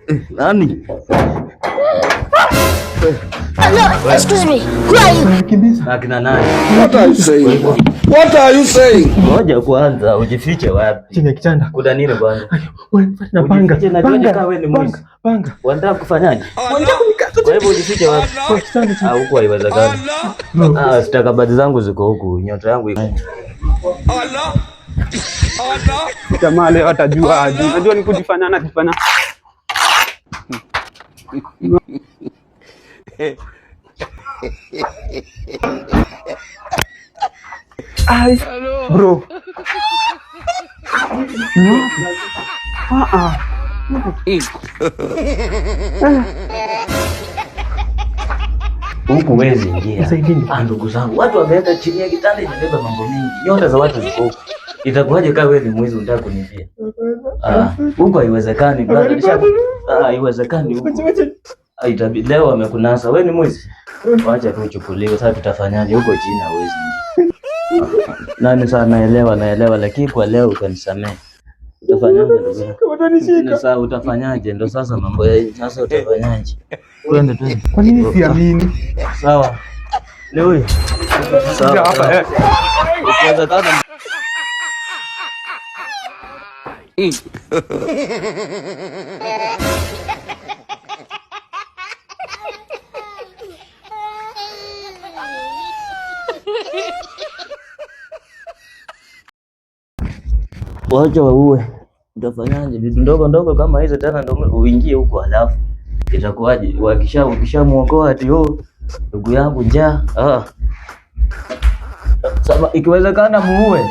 Nani? Hello, excuse me. Who are you? Akina nani? What are you saying? What are you saying? Ngoja kwanza, ujifiche wapi? Chini ya kitanda. Kuna nini bwana? Na panga. Panga. Wewe ni mwizi. Panga. Wanataka kufanyaje? Kwa hivyo ujifiche wapi? Kwa kitanda chini. Huko haiwezekani. Stakabadhi zangu ziko huku, nyota yangu iko. Allah. Allah. Jamaa leo atajua aje. Unajua ni kujifanya na kufanya. Ai, bro. Huku wezi ingia. Ndugu zangu, watu wameweka chini ya kitanda imebeba mambo mengi. Nyota za watu ziko huku. Itakuwaje kama wewe ni mwizi unataka kunibia? Huku haiwezekani brother. Haiwezekani huku. Itabidi leo wamekunasa. Wewe ni mwizi. Wacha tu uchukuliwe. Sasa tutafanyaje huko chini hawezi. Nani sana naelewa lakini kwa leo ukanisamehe. Utafanyaje ndugu? Sasa utafanyaje? Ndio sasa mambo ya sasa utafanyaje? Twende. Kwa nini siamini? Sawa. Leo. Sawa. Hapa. Ukiwezekana wacha waue. Utafanyaje? Vitu ndogo kama hizo tena ndio uingie huko, halafu itakuwaje? Wakishamuokoa ati ndugu yangu njaa. Sasa ikiwezekana muue.